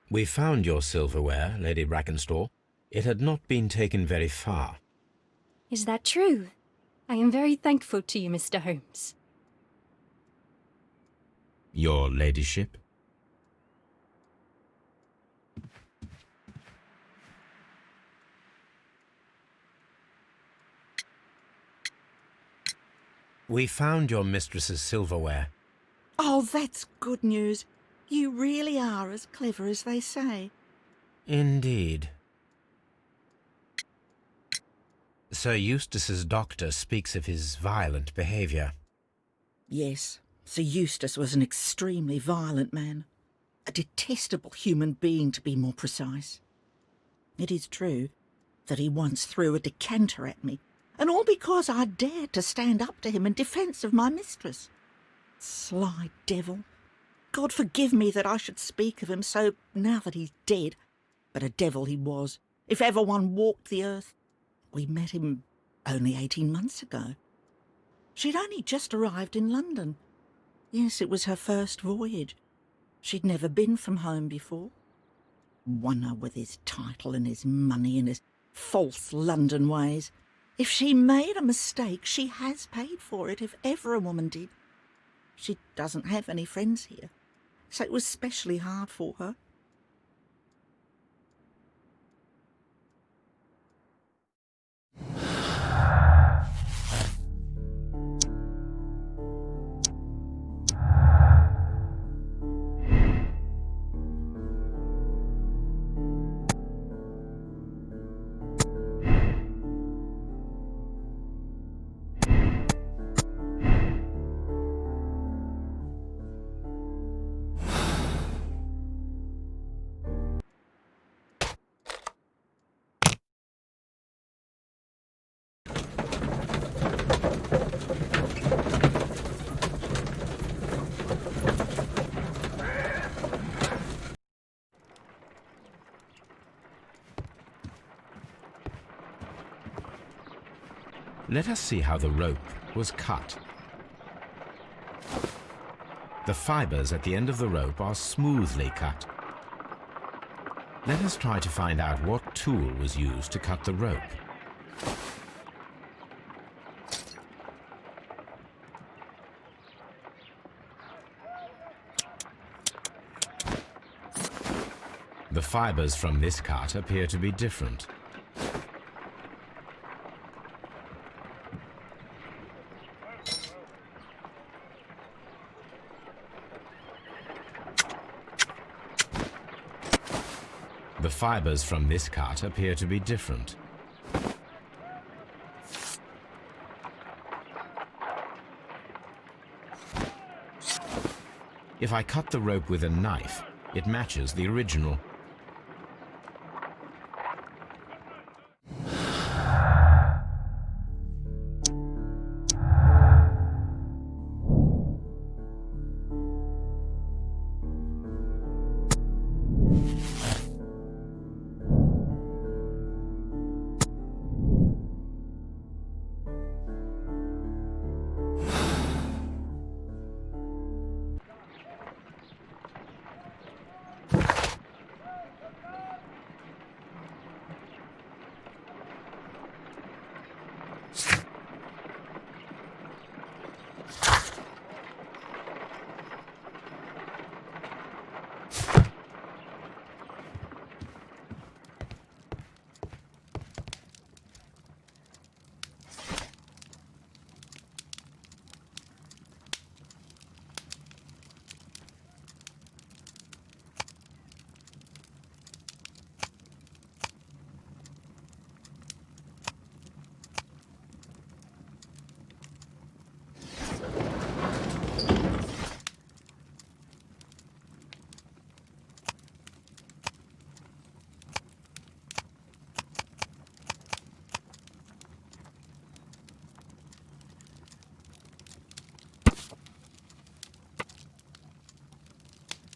We found your silverware, Lady Brackenstall. It had not been taken very far. Is that true? I am very thankful to you, Mr. Holmes. Your ladyship? We found your mistress's silverware. Oh, that's good news. You really are as clever as they say. Indeed. Sir Eustace's doctor speaks of his violent behaviour. Yes, Sir Eustace was an extremely violent man. A detestable human being, to be more precise. It is true that he once threw a decanter at me, and all because I dared to stand up to him in defence of my mistress. Sly devil. God forgive me that I should speak of him so now that he's dead, but a devil he was, if ever one walked the earth. We met him only 18 months ago. She'd only just arrived in London. Yes, it was her first voyage. She'd never been from home before. Wonder with his title and his money and his false London ways. If she made a mistake, she has paid for it, if ever a woman did. She doesn't have any friends here, so it was specially hard for her. Let us see how the rope was cut. The fibres at the end of the rope are smoothly cut. Let us try to find out what tool was used to cut the rope. The fibres from this cut appear to be different. The fibres from this cut appear to be different. If I cut the rope with a knife, it matches the original.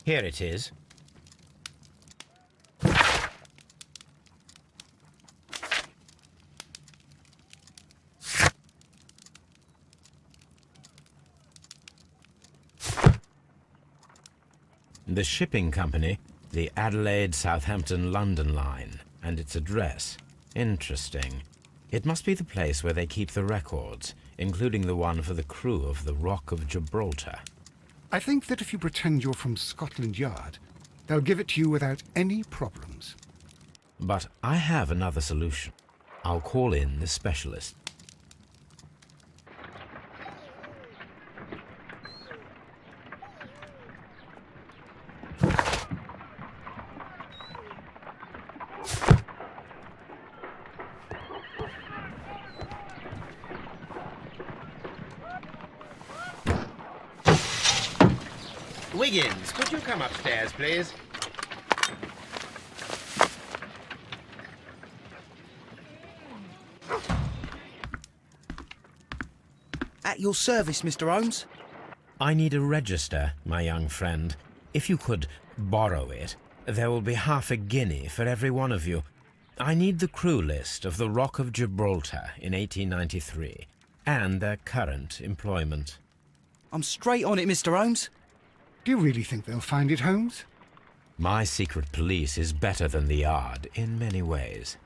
Here it is. The shipping company The Adelaide, Southampton, London line, and its address. Interesting. It must be the place where they keep the records, including the one for the crew of the Rock of Gibraltar. I think that if you pretend you're from Scotland Yard, they'll give it to you without any problems. But I have another solution. I'll call in the specialist. Wiggins, could you come upstairs, please? At your service, Mr. Holmes. I need a register, my young friend. If you could borrow it, there will be half a guinea for every one of you. I need the crew list of the Rock of Gibraltar in 1893, and their current employment. I'm straight on it, Mr. Holmes. Do you really think they'll find it, Holmes? My secret police is better than the Yard in many ways.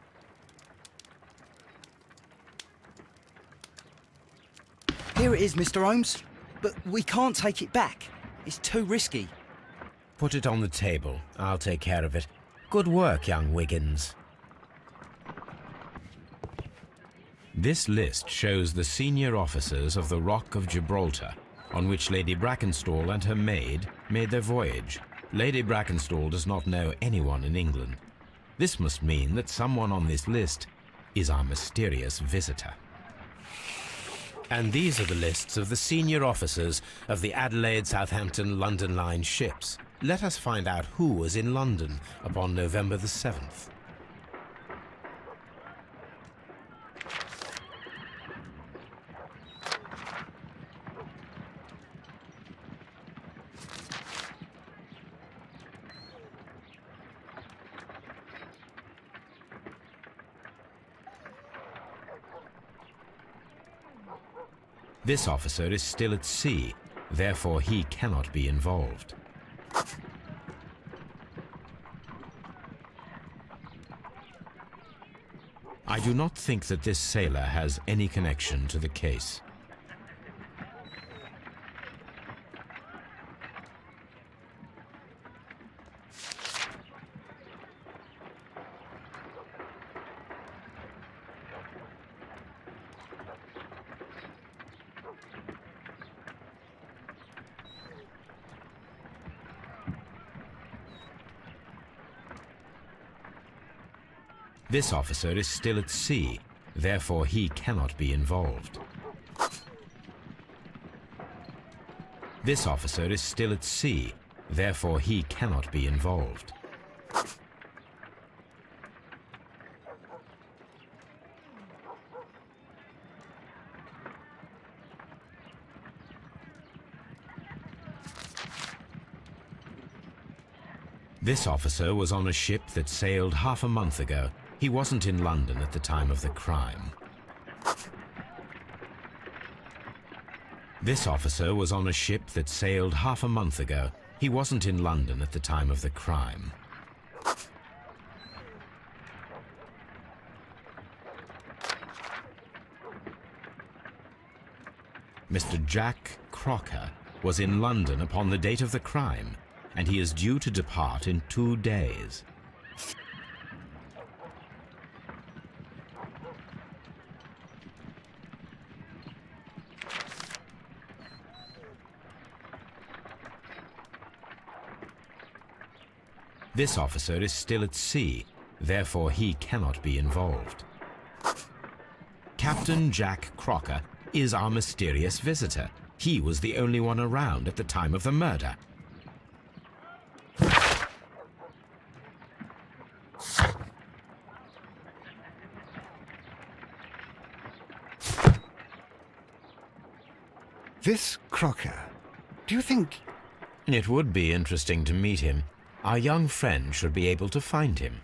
Here it is, Mr. Holmes. But we can't take it back. It's too risky. Put it on the table. I'll take care of it. Good work, young Wiggins. This list shows the senior officers of the Rock of Gibraltar, on which Lady Brackenstall and her maid made their voyage. Lady Brackenstall does not know anyone in England. This must mean that someone on this list is our mysterious visitor. And these are the lists of the senior officers of the Adelaide, Southampton, London line ships. Let us find out who was in London upon November the 7th. This officer is still at sea, therefore he cannot be involved. I do not think that this sailor has any connection to the case. This officer is still at sea, therefore he cannot be involved. This officer is still at sea, therefore he cannot be involved. This officer was on a ship that sailed half a month ago. He wasn't in London at the time of the crime. This officer was on a ship that sailed half a month ago. He wasn't in London at the time of the crime. Mr. Jack Crocker was in London upon the date of the crime, and he is due to depart in 2 days. This officer is still at sea, therefore he cannot be involved. Captain Jack Crocker is our mysterious visitor. He was the only one around at the time of the murder. This Crocker, do you think... It would be interesting to meet him. Our young friend should be able to find him.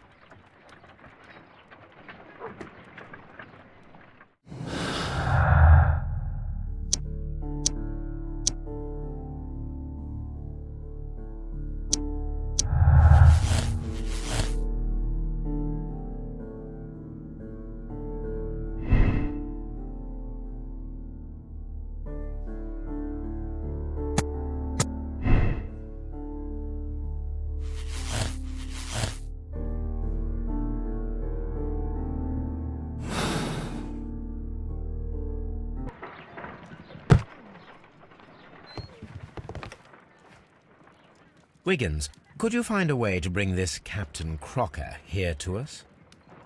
Wiggins, could you find a way to bring this Captain Crocker here to us?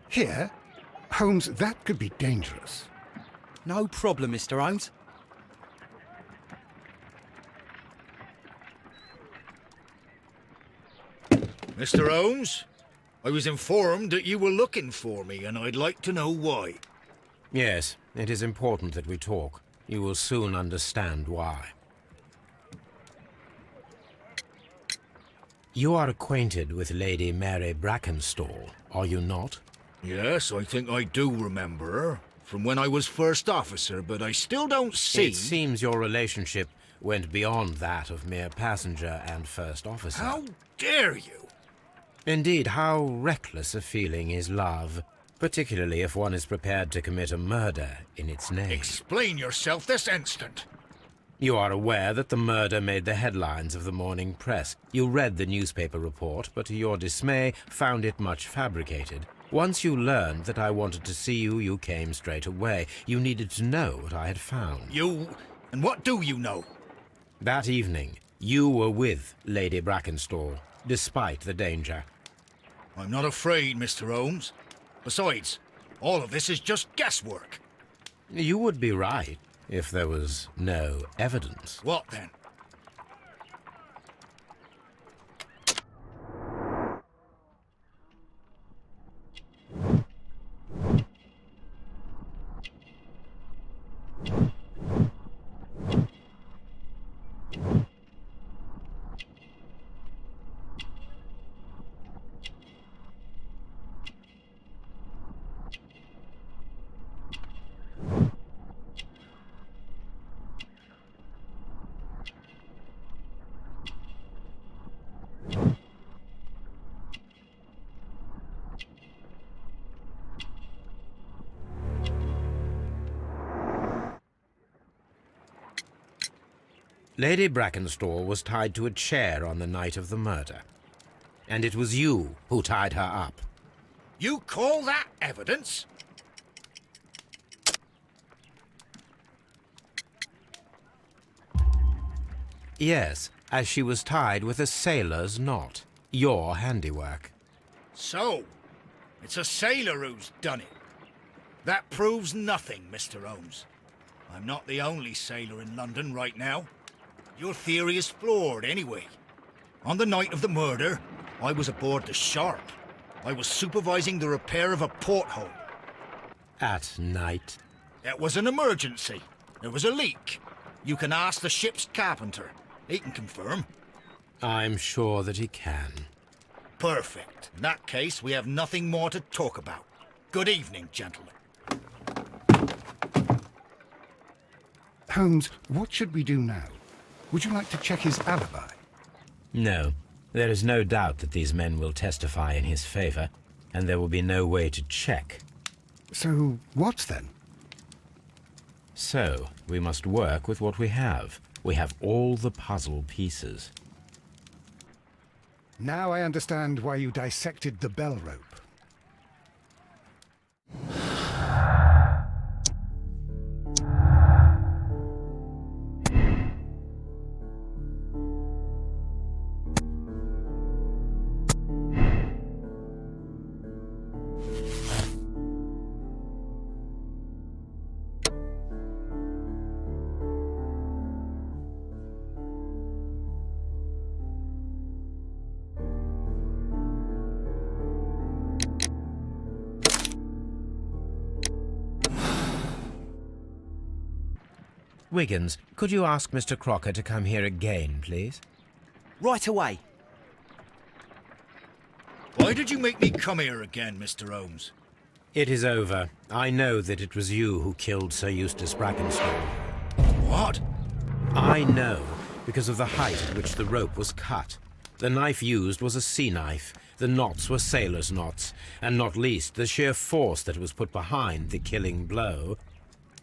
Here? Holmes, that could be dangerous. No problem, Mr. Holmes. Mr. Holmes, I was informed that you were looking for me, and I'd like to know why. Yes, it is important that we talk. You will soon understand why. You are acquainted with Lady Mary Brackenstall, are you not? Yes, I think I do remember her, from when I was first officer, but I still don't see... It seems your relationship went beyond that of mere passenger and first officer. How dare you? Indeed, how reckless a feeling is love, particularly if one is prepared to commit a murder in its name. Explain yourself this instant. You are aware that the murder made the headlines of the morning press. You read the newspaper report, but to your dismay, found it much fabricated. Once you learned that I wanted to see you, you came straight away. You needed to know what I had found. You... and what do you know? That evening, you were with Lady Brackenstall, despite the danger. I'm not afraid, Mr. Holmes. Besides, all of this is just guesswork. You would be right if there was no evidence. What then? Lady Brackenstall was tied to a chair on the night of the murder. And it was you who tied her up. You call that evidence? Yes, as she was tied with a sailor's knot. Your handiwork. So, it's a sailor who's done it. That proves nothing, Mr. Holmes. I'm not the only sailor in London right now. Your theory is flawed anyway. On the night of the murder, I was aboard the Shark. I was supervising the repair of a porthole. At night? It was an emergency. There was a leak. You can ask the ship's carpenter. He can confirm. I'm sure that he can. Perfect. In that case, we have nothing more to talk about. Good evening, gentlemen. Holmes, what should we do now? Would you like to check his alibi? No. There is no doubt that these men will testify in his favor, and there will be no way to check. So, what then? So, we must work with what we have. We have all the puzzle pieces. Now I understand why you dissected the bell rope. Wiggins, could you ask Mr. Crocker to come here again, please? Right away. Why did you make me come here again, Mr. Holmes? It is over. I know that it was you who killed Sir Eustace Brackenstall. What? I know, because of the height at which the rope was cut. The knife used was a sea knife. The knots were sailor's knots, and not least the sheer force that was put behind the killing blow.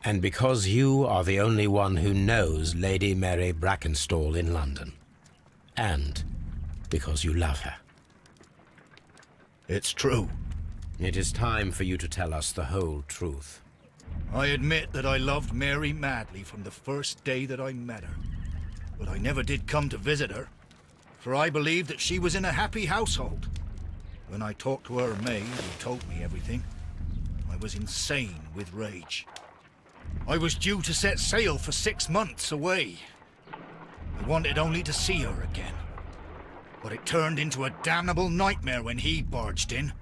And because you are the only one who knows Lady Mary Brackenstall in London. And because you love her. It's true. It is time for you to tell us the whole truth. I admit that I loved Mary madly from the first day that I met her. But I never did come to visit her. for I believed that she was in a happy household. When I talked to her maid, who told me everything, I was insane with rage. I was due to set sail for 6 months away. I wanted only to see her again. But it turned into a damnable nightmare when he barged in.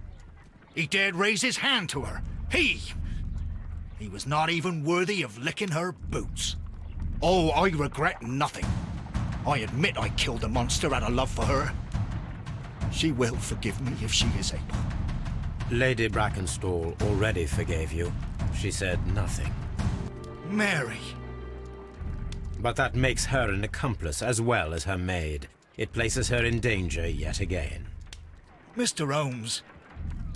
He dared raise his hand to her. He was not even worthy of licking her boots. Oh, I regret nothing. I admit I killed the monster out of love for her. She will forgive me if she is able. Lady Brackenstall already forgave you. She said nothing. Mary. But that makes her an accomplice as well as her maid. It places her in danger yet again. Mr. Holmes.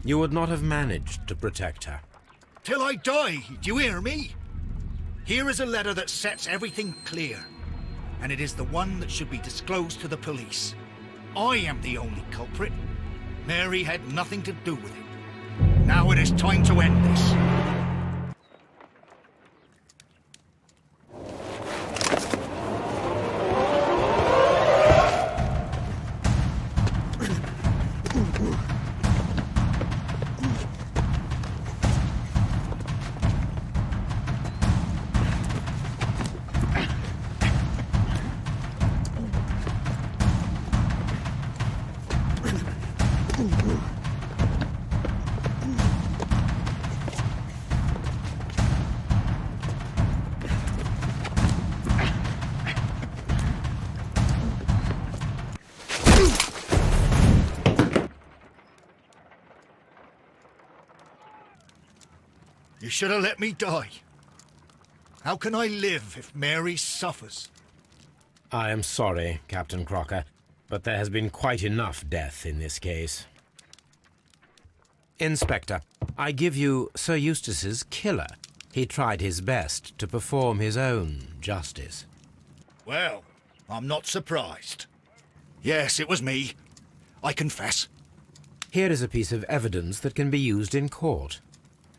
You would not have managed to protect her. Till I die, do you hear me? Here is a letter that sets everything clear, and it is the one that should be disclosed to the police. I am the only culprit. Mary had nothing to do with it. Now it is time to end this. You should have let me die. How can I live if Mary suffers? I am sorry, Captain Crocker, but there has been quite enough death in this case. Inspector, I give you Sir Eustace's killer. He tried his best to perform his own justice. Well, I'm not surprised. Yes, it was me. I confess. Here is a piece of evidence that can be used in court.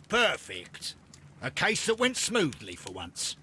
Perfect. A case that went smoothly for once.